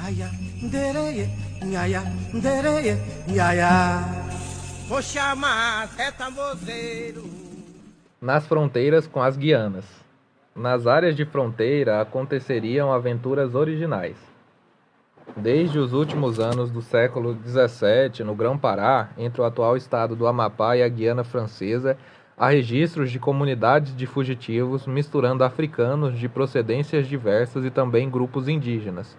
Nhaya, ndereye, nhaya, ndereye, nhaya. Vou chamar Zé Tambozeiro. Nas fronteiras com as Guianas. Nas áreas de fronteira aconteceriam aventuras originais. Desde os últimos anos do século XVII, no Grão-Pará, entre o atual estado do Amapá e a Guiana Francesa, há registros de comunidades de fugitivos misturando africanos de procedências diversas e também grupos indígenas.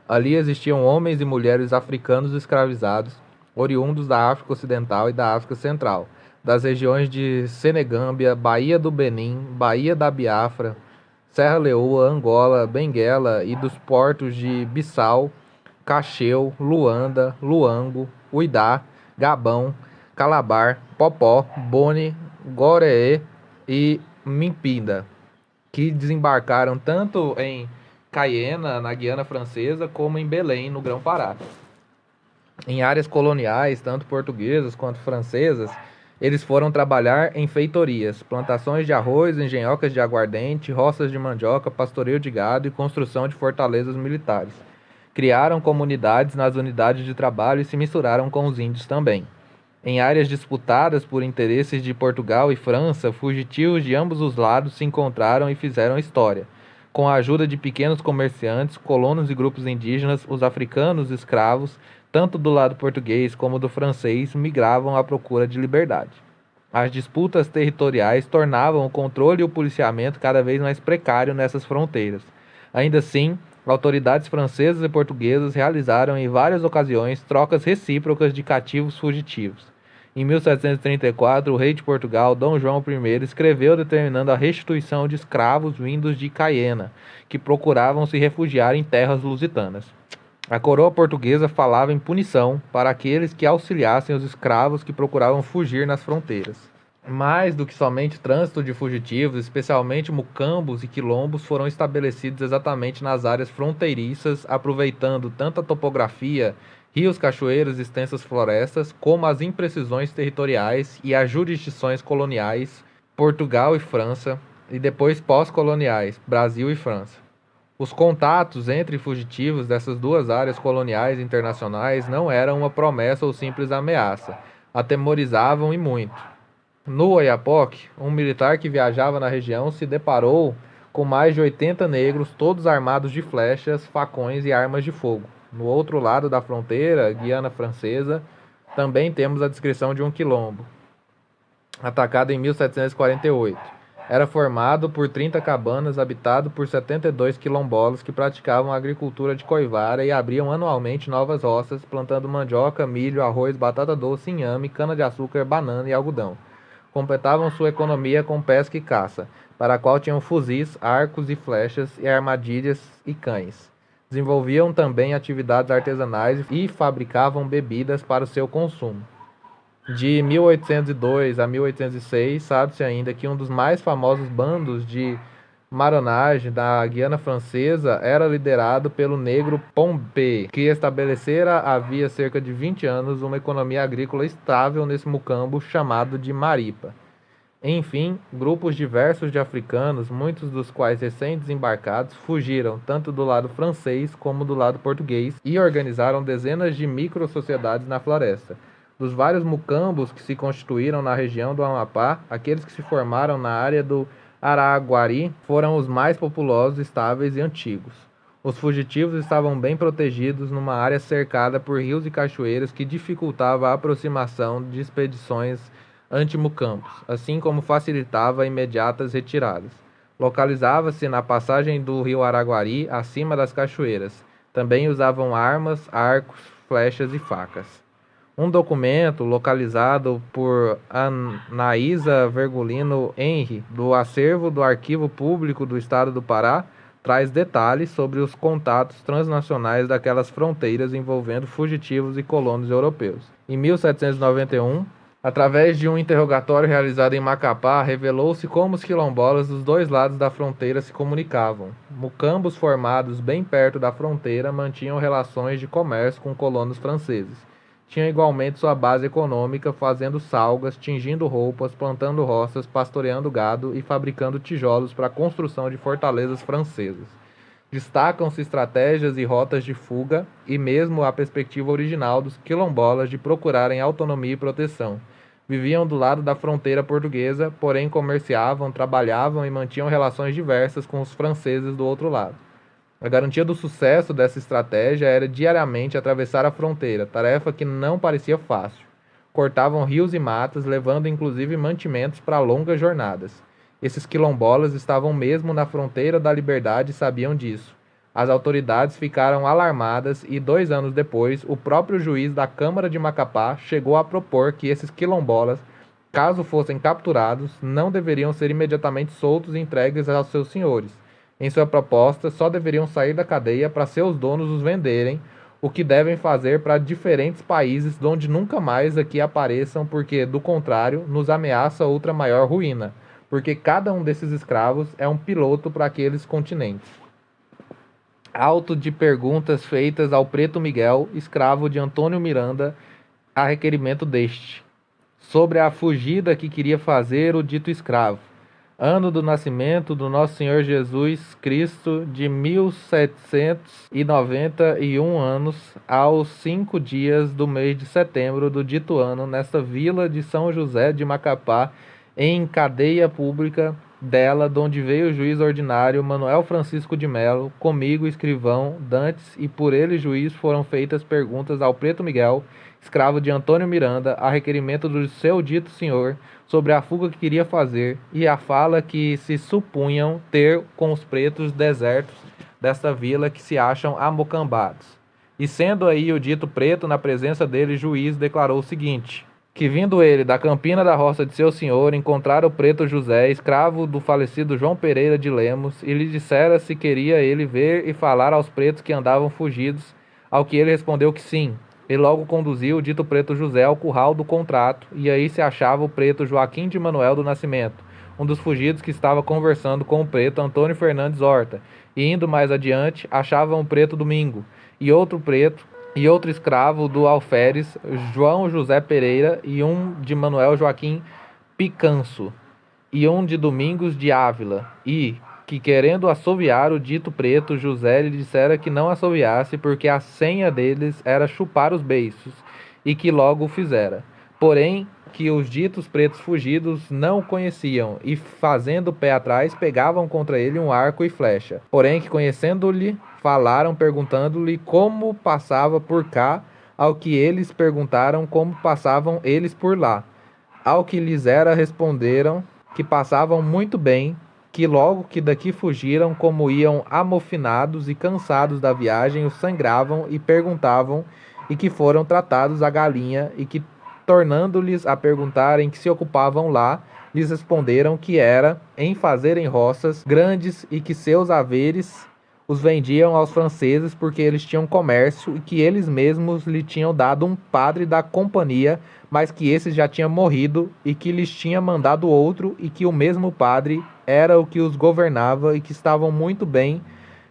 Ali existiam homens e mulheres africanos escravizados, oriundos da África Ocidental e da África Central, das regiões de Senegâmbia, Baía do Benim, Baía da Biafra, Serra Leoa, Angola, Benguela e dos portos de Bissau, Cacheu, Luanda, Luango, Uidá, Gabão, Calabar, Popó, Boni, Goreé e Mimpinda, que desembarcaram tanto em Cayena, na Guiana Francesa, como em Belém, no Grão-Pará. Em áreas coloniais, tanto portuguesas quanto francesas, eles foram trabalhar em feitorias, plantações de arroz, engenhocas de aguardente, roças de mandioca, pastoreio de gado e construção de fortalezas militares. Criaram comunidades nas unidades de trabalho e se misturaram com os índios também. Em áreas disputadas por interesses de Portugal e França, fugitivos de ambos os lados se encontraram e fizeram história. Com a ajuda de pequenos comerciantes, colonos e grupos indígenas, os africanos escravos, tanto do lado português como do francês, migravam à procura de liberdade. As disputas territoriais tornavam o controle e o policiamento cada vez mais precário nessas fronteiras. Ainda assim, autoridades francesas e portuguesas realizaram em várias ocasiões trocas recíprocas de cativos fugitivos. Em 1734, o rei de Portugal, Dom João I, escreveu determinando a restituição de escravos vindos de Cayena, que procuravam se refugiar em terras lusitanas. A coroa portuguesa falava em punição para aqueles que auxiliassem os escravos que procuravam fugir nas fronteiras. Mais do que somente trânsito de fugitivos, especialmente mucambos e quilombos foram estabelecidos exatamente nas áreas fronteiriças, aproveitando tanto a topografia, rios, cachoeiras e extensas florestas, como as imprecisões territoriais e as jurisdições coloniais, Portugal e França, e depois pós-coloniais, Brasil e França. Os contatos entre fugitivos dessas duas áreas coloniais internacionais não eram uma promessa ou simples ameaça, atemorizavam e muito. No Oiapoque, um militar que viajava na região se deparou com mais de 80 negros, todos armados de flechas, facões e armas de fogo. No outro lado da fronteira, Guiana Francesa, também temos a descrição de um quilombo, atacado em 1748. Era formado por 30 cabanas, habitado por 72 quilombolas que praticavam a agricultura de coivara e abriam anualmente novas roças, plantando mandioca, milho, arroz, batata doce, inhame, cana-de-açúcar, banana e algodão. Completavam sua economia com pesca e caça, para a qual tinham fuzis, arcos e flechas e armadilhas e cães. Desenvolviam também atividades artesanais e fabricavam bebidas para o seu consumo. De 1802 a 1806, sabe-se ainda que um dos mais famosos bandos de maronagem da Guiana Francesa era liderado pelo negro Pompé, que estabelecera havia cerca de 20 anos uma economia agrícola estável nesse mucambo chamado de Maripa. Enfim, grupos diversos de africanos, muitos dos quais recém-desembarcados, fugiram tanto do lado francês como do lado português e organizaram dezenas de micro-sociedades na floresta. Dos vários mucambos que se constituíram na região do Amapá, aqueles que se formaram na área do Araguari foram os mais populosos, estáveis e antigos. Os fugitivos estavam bem protegidos numa área cercada por rios e cachoeiras que dificultava a aproximação de expedições anti-mucambos, assim como facilitava imediatas retiradas. Localizava-se na passagem do rio Araguari, acima das cachoeiras. Também usavam armas, arcos, flechas e facas. Um documento localizado por Anaísa Vergolino Henry, do acervo do Arquivo Público do Estado do Pará, traz detalhes sobre os contatos transnacionais daquelas fronteiras envolvendo fugitivos e colonos europeus. Em 1791, através de um interrogatório realizado em Macapá, revelou-se como os quilombolas dos dois lados da fronteira se comunicavam. Mucambos formados bem perto da fronteira mantinham relações de comércio com colonos franceses. Tinham igualmente sua base econômica fazendo salgas, tingindo roupas, plantando roças, pastoreando gado e fabricando tijolos para a construção de fortalezas francesas. Destacam-se estratégias e rotas de fuga e mesmo a perspectiva original dos quilombolas de procurarem autonomia e proteção. Viviam do lado da fronteira portuguesa, porém comerciavam, trabalhavam e mantinham relações diversas com os franceses do outro lado. A garantia do sucesso dessa estratégia era diariamente atravessar a fronteira, tarefa que não parecia fácil. Cortavam rios e matas, levando inclusive mantimentos para longas jornadas. Esses quilombolas estavam mesmo na fronteira da liberdade e sabiam disso. As autoridades ficaram alarmadas e 2 anos depois, o próprio juiz da Câmara de Macapá chegou a propor que esses quilombolas, caso fossem capturados, não deveriam ser imediatamente soltos e entregues aos seus senhores. Em sua proposta, só deveriam sair da cadeia para seus donos os venderem, o que devem fazer para diferentes países onde nunca mais aqui apareçam, porque, do contrário, nos ameaça outra maior ruína, porque cada um desses escravos é um piloto para aqueles continentes. Auto de perguntas feitas ao Preto Miguel, escravo de Antônio Miranda, a requerimento deste, sobre a fugida que queria fazer o dito escravo. Ano do nascimento do Nosso Senhor Jesus Cristo, de 1791 anos, aos 5 dias do mês de setembro do dito ano, nesta vila de São José de Macapá, em cadeia pública dela, donde veio o juiz ordinário Manuel Francisco de Melo, comigo, escrivão, dantes, e por ele juiz foram feitas perguntas ao Preto Miguel, escravo de Antônio Miranda, a requerimento do seu dito senhor, sobre a fuga que queria fazer, e a fala que se supunham ter com os pretos desertos desta vila que se acham amocambados. E sendo aí o dito preto na presença dele, juiz declarou o seguinte: que vindo ele da campina da roça de seu senhor, encontrara o preto José, escravo do falecido João Pereira de Lemos, e lhe dissera se queria ele ver e falar aos pretos que andavam fugidos, ao que ele respondeu que sim. E logo conduziu o dito preto José ao curral do contrato, e aí se achava o preto Joaquim de Manuel do Nascimento, um dos fugidos que estava conversando com o preto Antônio Fernandes Horta, e indo mais adiante, achavam o preto Domingo, e outro preto, e outro escravo do alferes João José Pereira, e um de Manuel Joaquim Picanço, e um de Domingos de Ávila, e que querendo assoviar o dito preto, José lhe dissera que não assoviasse, porque a senha deles era chupar os beiços, e que logo o fizera. Porém, que os ditos pretos fugidos não o conheciam, e fazendo o pé atrás, pegavam contra ele um arco e flecha. Porém, que conhecendo-lhe, falaram, perguntando-lhe como passava por cá, ao que eles perguntaram como passavam eles por lá. Ao que lhes era responderam que passavam muito bem, que logo que daqui fugiram, como iam amofinados e cansados da viagem, os sangravam e perguntavam, e que foram tratados a galinha, e que, tornando-lhes a perguntarem que se ocupavam lá, lhes responderam que era em fazerem roças grandes, e que seus haveres os vendiam aos franceses porque eles tinham comércio, e que eles mesmos lhe tinham dado um padre da companhia, mas que esse já tinha morrido, e que lhes tinha mandado outro, e que o mesmo padre era o que os governava, e que estavam muito bem,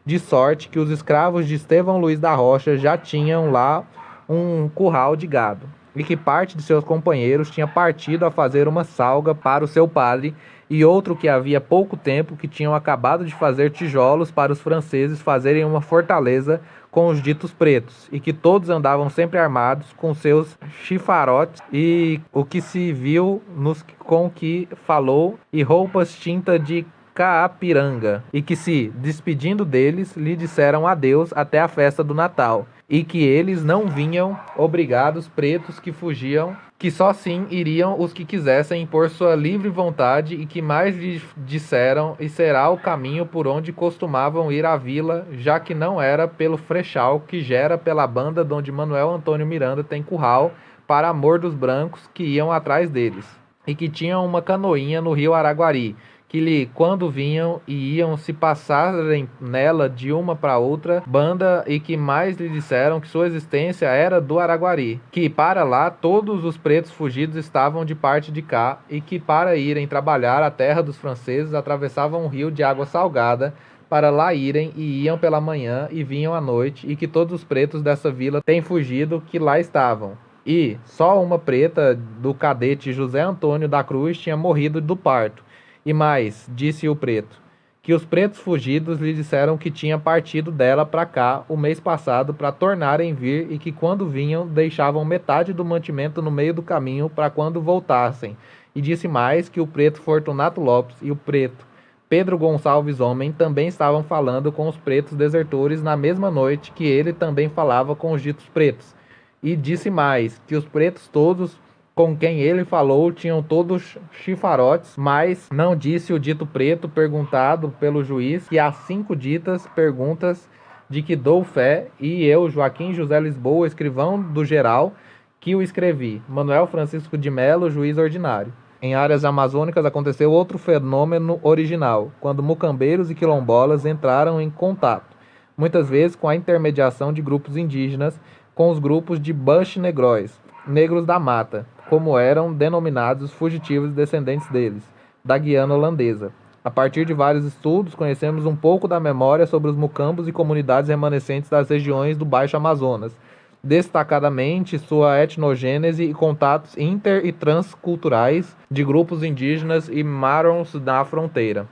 de sorte que os escravos de Estevão Luiz da Rocha já tinham lá um curral de gado, e que parte de seus companheiros tinha partido a fazer uma salga para o seu padre, e outro que havia pouco tempo que tinham acabado de fazer tijolos para os franceses fazerem uma fortaleza com os ditos pretos, e que todos andavam sempre armados com seus chifarotes e o que se viu nos com que falou, e roupas tinta de caapiranga, e que se, despedindo deles, lhe disseram adeus até a festa do Natal, e que eles não vinham obrigados pretos que fugiam, que só sim iriam os que quisessem por sua livre vontade, e que mais lhe disseram, e será o caminho por onde costumavam ir à vila, já que não era pelo Frechal, que gera pela banda donde Manuel Antônio Miranda tem curral, para amor dos brancos que iam atrás deles, e que tinham uma canoinha no rio Araguari, que lhe, quando vinham e iam se passarem nela de uma para outra banda, e que mais lhe disseram que sua existência era do Araguari, que para lá todos os pretos fugidos estavam de parte de cá, e que para irem trabalhar a terra dos franceses atravessavam um rio de água salgada, para lá irem e iam pela manhã e vinham à noite, e que todos os pretos dessa vila têm fugido, que lá estavam. E só uma preta do cadete José Antônio da Cruz tinha morrido do parto. E mais, disse o preto, que os pretos fugidos lhe disseram que tinha partido dela para cá o mês passado para tornarem vir e que quando vinham deixavam metade do mantimento no meio do caminho para quando voltassem. E disse mais que o preto Fortunato Lopes e o preto Pedro Gonçalves Homem também estavam falando com os pretos desertores na mesma noite que ele também falava com os ditos pretos. E disse mais que os pretos todos com quem ele falou tinham todos chifarotes, mas não disse o dito preto perguntado pelo juiz que há 5 ditas perguntas de que dou fé, e eu, Joaquim José Lisboa, escrivão do geral, que o escrevi. Manuel Francisco de Melo, juiz ordinário. Em áreas amazônicas aconteceu outro fenômeno original, quando mucambeiros e quilombolas entraram em contato, muitas vezes com a intermediação de grupos indígenas, com os grupos de Bush Negróis, negros da mata, como eram denominados os fugitivos descendentes deles, da Guiana holandesa. A partir de vários estudos, conhecemos um pouco da memória sobre os mucambos e comunidades remanescentes das regiões do Baixo Amazonas, destacadamente sua etnogênese e contatos inter- e transculturais de grupos indígenas e marrons da fronteira.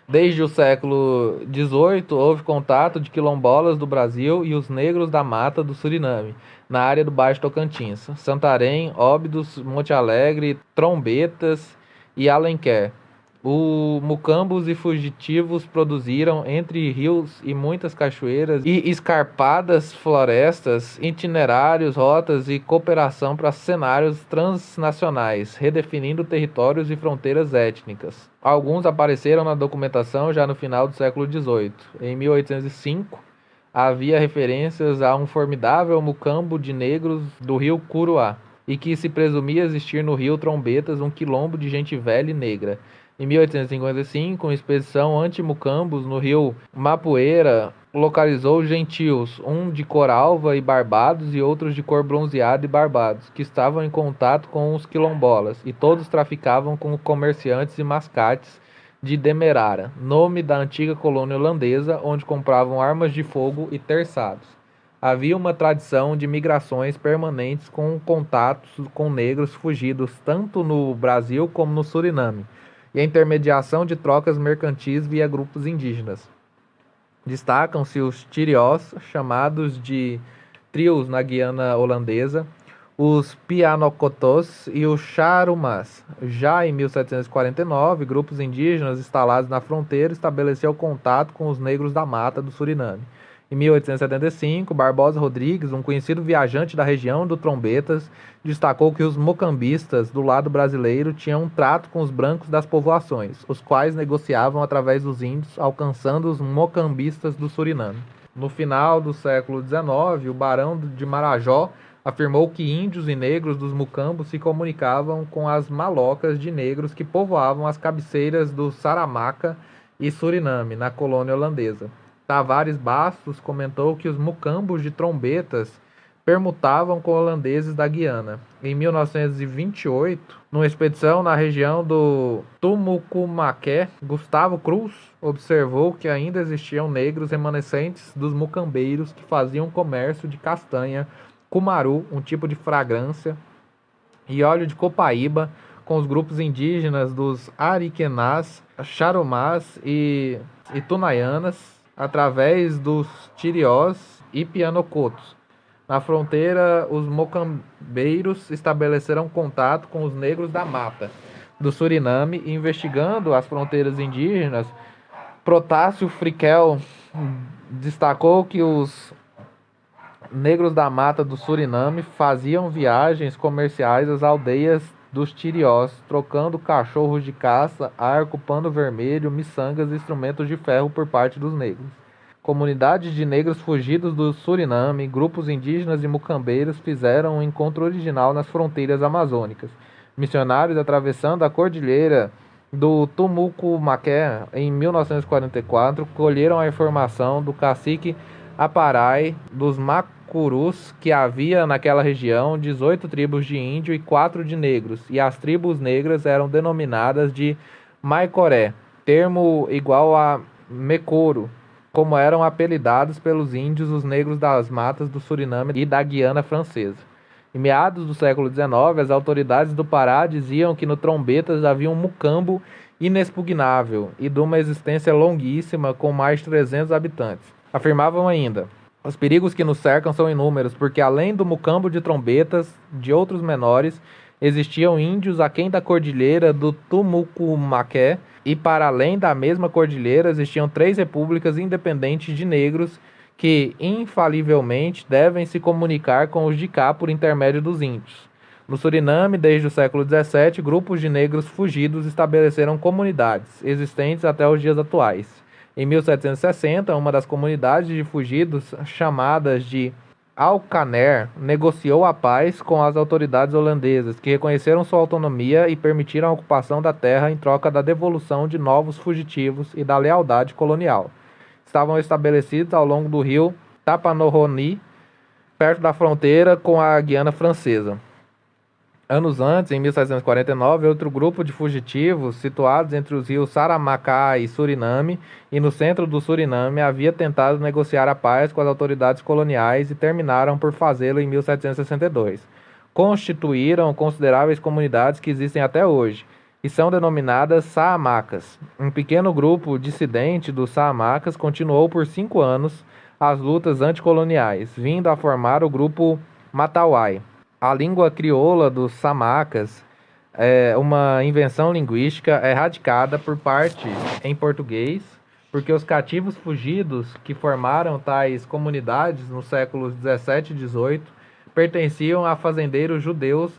Desde o século XVIII, houve contato de quilombolas do Brasil e os negros da mata do Suriname, na área do Baixo Tocantins, Santarém, Óbidos, Monte Alegre, Trombetas e Alenquer. Os mucambos e fugitivos produziram, entre rios e muitas cachoeiras e escarpadas florestas, itinerários, rotas e cooperação para cenários transnacionais, redefinindo territórios e fronteiras étnicas. Alguns apareceram na documentação já no final do século XVIII. Em 1805, havia referências a um formidável mucambo de negros do rio Curuá, e que se presumia existir no rio Trombetas um quilombo de gente velha e negra. Em 1855, uma expedição anti-mucambos no rio Mapoeira localizou gentios, um de cor alva e barbados e outros de cor bronzeada e barbados, que estavam em contato com os quilombolas, e todos traficavam com comerciantes e mascates de Demerara, nome da antiga colônia holandesa, onde compravam armas de fogo e terçados. Havia uma tradição de migrações permanentes com contatos com negros fugidos tanto no Brasil como no Suriname, e a intermediação de trocas mercantis via grupos indígenas. Destacam-se os tiriós, chamados de trios na Guiana holandesa, os pianocotós e os charumás. Já em 1749, grupos indígenas instalados na fronteira estabeleceram contato com os negros da mata do Suriname. Em 1875, Barbosa Rodrigues, um conhecido viajante da região do Trombetas, destacou que os mocambistas do lado brasileiro tinham um trato com os brancos das povoações, os quais negociavam através dos índios, alcançando os mocambistas do Suriname. No final do século XIX, o barão de Marajó afirmou que índios e negros dos mucambos se comunicavam com as malocas de negros que povoavam as cabeceiras do Saramaca e Suriname, na colônia holandesa. Tavares Bastos comentou que os mucambos de Trombetas permutavam com holandeses da Guiana. Em 1928, numa expedição na região do Tumucumaqué, Gustavo Cruz observou que ainda existiam negros remanescentes dos mucambeiros que faziam comércio de castanha, cumaru, um tipo de fragrância, e óleo de copaíba, com os grupos indígenas dos Ariquenás, Charumás e Tunaianas, através dos tiriós e pianocotos. Na fronteira, os mocambeiros estabeleceram contato com os negros da mata do Suriname, e investigando as fronteiras indígenas, Protásio Friquel destacou que os negros da mata do Suriname faziam viagens comerciais às aldeias dos tiriós, trocando cachorros de caça, arco, pano vermelho, miçangas e instrumentos de ferro por parte dos negros. Comunidades de negros fugidos do Suriname, grupos indígenas e mucambeiros fizeram um encontro original nas fronteiras amazônicas. Missionários atravessando a cordilheira do Tumucumaqué em 1944 colheram a informação do cacique Aparai dos Macurus que havia naquela região 18 tribos de índio e 4 de negros, e as tribos negras eram denominadas de Maicoré, termo igual a Mecoro, como eram apelidados pelos índios os negros das matas do Suriname e da Guiana Francesa. Em meados do século XIX, as autoridades do Pará diziam que no Trombetas havia um mucambo inexpugnável e de uma existência longuíssima com mais de 300 habitantes. Afirmavam ainda: os perigos que nos cercam são inúmeros, porque além do mucambo de trombetas de outros menores, existiam índios aquém da cordilheira do Tumucumaqué, e para além da mesma cordilheira existiam 3 repúblicas independentes de negros que infalivelmente devem se comunicar com os de cá por intermédio dos índios. No Suriname, desde o século XVII, grupos de negros fugidos estabeleceram comunidades, existentes até os dias atuais. Em 1760, uma das comunidades de fugidos, chamadas de Alcaner, negociou a paz com as autoridades holandesas, que reconheceram sua autonomia e permitiram a ocupação da terra em troca da devolução de novos fugitivos e da lealdade colonial. Estavam estabelecidos ao longo do rio Tapanohoni, perto da fronteira com a Guiana Francesa. Anos antes, em 1749, outro grupo de fugitivos, situados entre os rios Saramacá e Suriname, e no centro do Suriname, havia tentado negociar a paz com as autoridades coloniais e terminaram por fazê-lo em 1762. Constituíram consideráveis comunidades que existem até hoje, e são denominadas Saamacas. Um pequeno grupo dissidente dos Saamacas continuou por 5 anos as lutas anticoloniais, vindo a formar o grupo Matauai. A língua crioula dos Samacas é uma invenção linguística erradicada por parte em português, porque os cativos fugidos que formaram tais comunidades nos séculos 17 e 18 pertenciam a fazendeiros judeus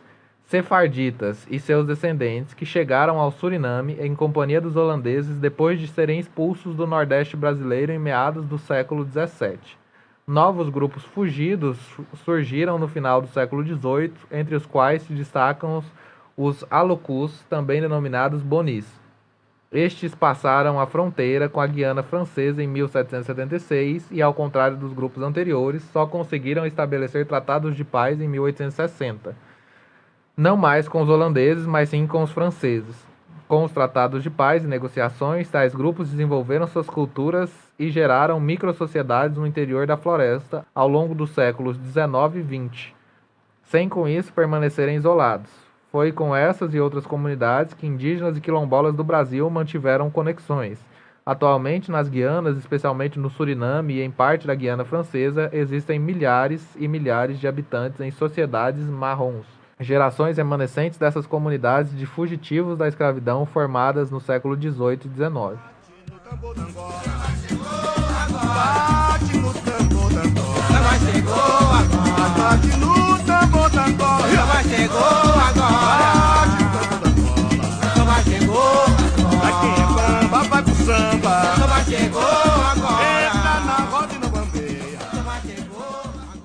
sefarditas e seus descendentes que chegaram ao Suriname em companhia dos holandeses depois de serem expulsos do Nordeste brasileiro em meados do século 17. Novos grupos fugidos surgiram no final do século XVIII, entre os quais se destacam os Alucus, também denominados Bonis. Estes passaram a fronteira com a Guiana Francesa em 1776 e, ao contrário dos grupos anteriores, só conseguiram estabelecer tratados de paz em 1860. Não mais com os holandeses, mas sim com os franceses. Com os tratados de paz e negociações, tais grupos desenvolveram suas culturas e geraram microsociedades no interior da floresta ao longo dos séculos XIX e XX, sem com isso permanecerem isolados. Foi com essas e outras comunidades que indígenas e quilombolas do Brasil mantiveram conexões. Atualmente, nas Guianas, especialmente no Suriname e em parte da Guiana Francesa, existem milhares e milhares de habitantes em sociedades marrons, gerações remanescentes dessas comunidades de fugitivos da escravidão formadas no século XVIII e XIX.